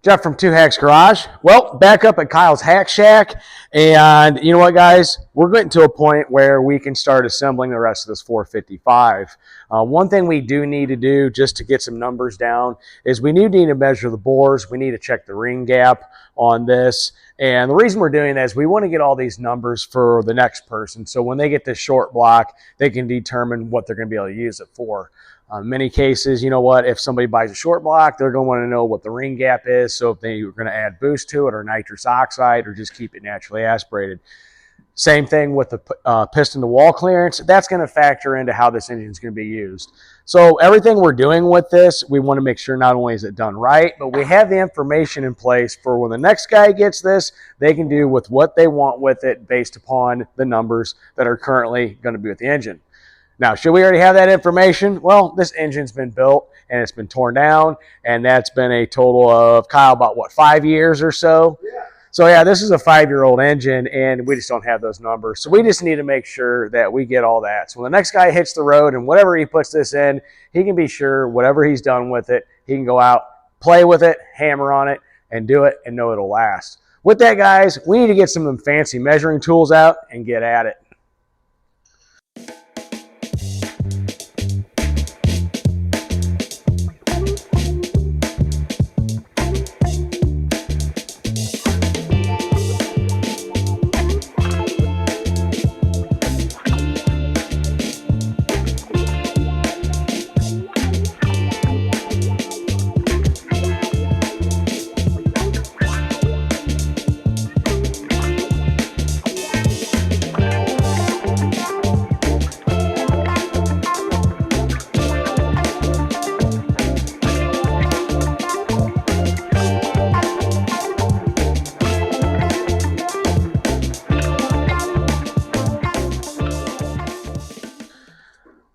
Jeff from Two Hacks Garage. Well, back up at Kyle's Hack Shack. And you know what, guys? We're getting to a point where we can start assembling the rest of this 455. One thing we do need to do just to get some numbers down is we need to measure the bores. We need to check the ring gap on this. And the reason we're doing that is we want to get all these numbers for the next person. So when they get this short block, they can determine what they're going to be able to use it for. In many cases, you know what, if somebody buys a short block, they're going to want to know what the ring gap is. So if they are going to add boost to it or nitrous oxide or just keep it naturally aspirated. Same thing with the piston to wall clearance. That's going to factor into how this engine is going to be used. So everything we're doing with this, we want to make sure not only is it done right, but we have the information in place for when the next guy gets this, they can do with what they want with it based upon the numbers that are currently going to be with the engine. Now, should we already have that information? Well, this engine's been built and it's been torn down, and that's been a total of, Kyle, about what, 5 years or so? Yeah. So yeah, this is a 5-year-old engine, and we just don't have those numbers. So we just need to make sure that we get all that. So when the next guy hits the road and whatever he puts this in, he can be sure whatever he's done with it, he can go out, play with it, hammer on it, and do it, and know it'll last. With that, guys, we need to get some of them fancy measuring tools out and get at it.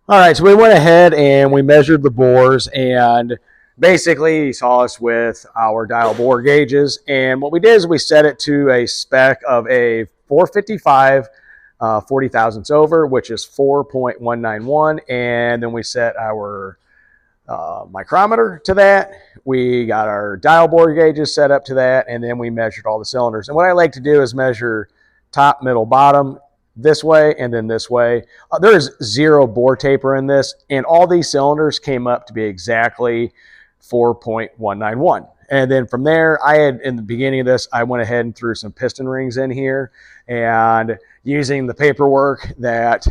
All right, so we went ahead and we measured the bores, and basically he saw us with our dial bore gauges. And what we did is we set it to a spec of a 455 40 thousandths over, which is 4.191. And then we set our micrometer to that. We got our dial bore gauges set up to that, and then we measured all the cylinders. And what I like to do is measure top, middle, bottom, this way and then this way. There is 0 bore taper in this, and all these cylinders came up to be exactly 4.191. And then from there, I had, in the beginning of this, I went ahead and threw some piston rings in here, and using the paperwork that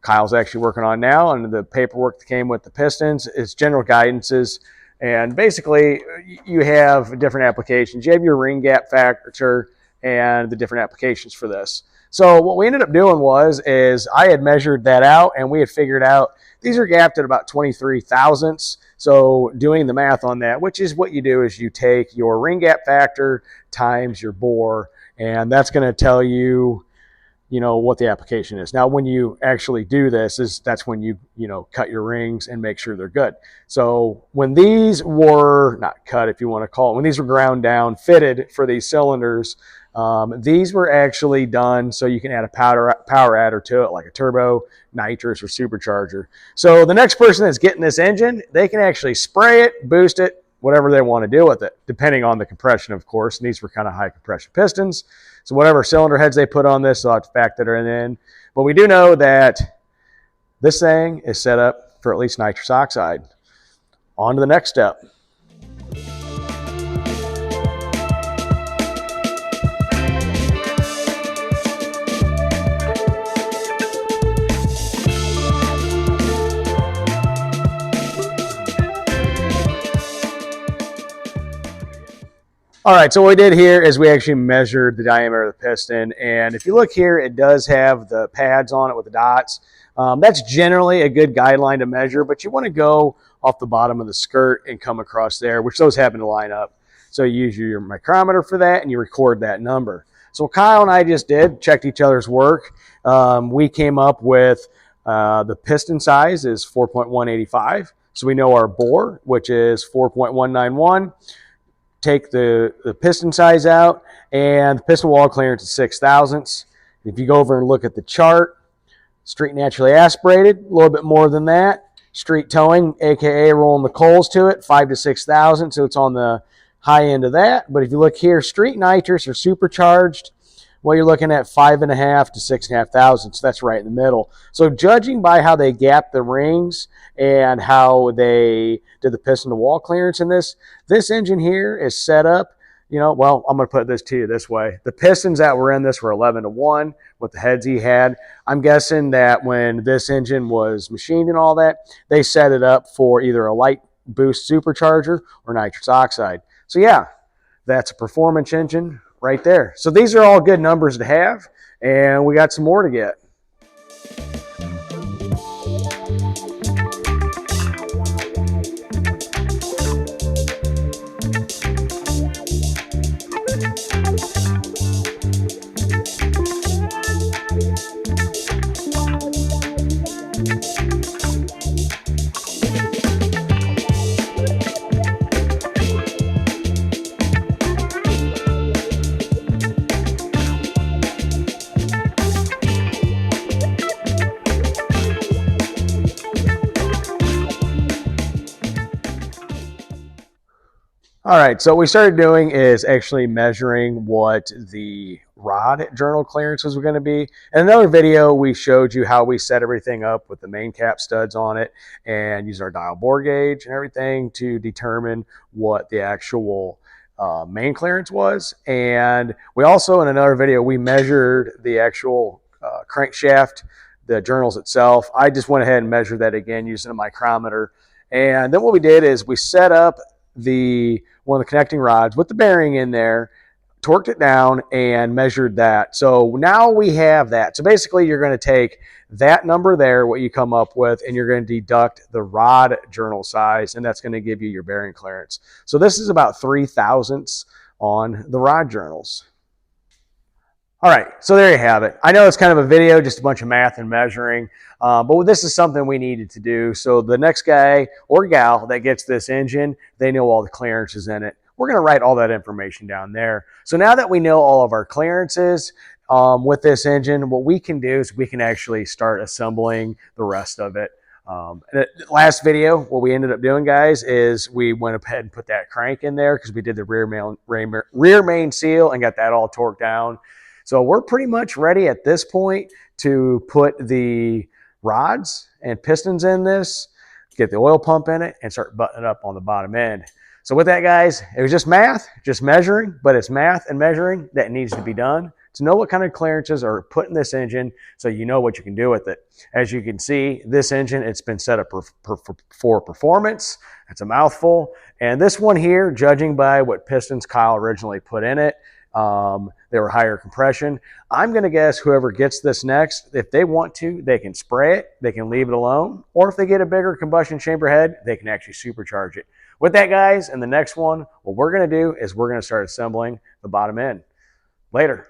Kyle's actually working on now, and the paperwork that came with the pistons, it's general guidances. And basically, you have different applications. You have your ring gap factor and the different applications for this. So what we ended up doing is I had measured that out, and we had figured out these are gapped at about 23 thousandths. So doing the math on that, which is what you do, is you take your ring gap factor times your bore, and that's going to tell you, what the application is. Now, when you actually do this, that's when you cut your rings and make sure they're good. So when these were not cut, if you want to call it, when these were ground down, fitted for these cylinders, these were actually done so you can add a power adder to it, like a turbo, nitrous, or supercharger. So the next person that's getting this engine, they can actually spray it, boost it, whatever they want to do with it, depending on the compression, of course. And these were kind of high compression pistons. So whatever cylinder heads they put on this, they'll have to factor it in. But we do know that this thing is set up for at least nitrous oxide. On to the next step. All right, so what we did here is we actually measured the diameter of the piston. And if you look here, it does have the pads on it with the dots. That's generally a good guideline to measure, but you want to go off the bottom of the skirt and come across there, which those happen to line up. So you use your micrometer for that, and you record that number. So Kyle and I just checked each other's work. We came up with the piston size is 4.185. So we know our bore, which is 4.191. Take the piston size out, and the piston wall clearance is 6 thousandths. If you go over and look at the chart, street naturally aspirated, a little bit more than that. Street towing, aka rolling the coals to it, 5 to 6 thousandths. So it's on the high end of that. But if you look here, street nitrous or supercharged, well, you're looking at 5.5 to 6,500. So that's right in the middle. So judging by how they gap the rings and how they did the piston to wall clearance in this engine here is set up. Well, I'm going to put this to you this way. The pistons that were in this were 11-1 with the heads he had. I'm guessing that when this engine was machined and all that, they set it up for either a light boost supercharger or nitrous oxide. So yeah, that's a performance engine right there. So these are all good numbers to have, and we got some more to get. All right, so what we started doing is actually measuring what the rod journal clearances were going to be. In another video, we showed you how we set everything up with the main cap studs on it and use our dial bore gauge and everything to determine what the actual main clearance was. And we also, in another video, we measured the actual crankshaft, the journals itself. I just went ahead and measured that again using a micrometer. And then what we did is we set up one of the connecting rods with the bearing in there, torqued it down, and measured that. So now we have that. So basically, you're going to take that number there, what you come up with, and you're going to deduct the rod journal size, and that's going to give you your bearing clearance. So this is about 3/1000ths on the rod journals. All right, so there you have it. I know it's kind of a video, just a bunch of math and measuring, but this is something we needed to do. So the next guy or gal that gets this engine, they know all the clearances in it. We're going to write all that information down there. So now that we know all of our clearances with this engine, what we can do is we can actually start assembling the rest of it. Last video, what we ended up doing, guys, is we went ahead and put that crank in there because we did the rear main seal and got that all torqued down. So we're pretty much ready at this point to put the rods and pistons in this, get the oil pump in it, and start buttoning up on the bottom end. So with that, guys, it was just math, just measuring, but it's math and measuring that needs to be done to know what kind of clearances are put in this engine so you know what you can do with it. As you can see, this engine, it's been set up for performance. It's a mouthful. And this one here, judging by what pistons Kyle originally put in it, they were higher compression. I'm going to guess whoever gets this next, if they want to, they can spray it, they can leave it alone, or if they get a bigger combustion chamber head, they can actually supercharge it. With that, guys, in the next one, what we're going to do is we're going to start assembling the bottom end. Later.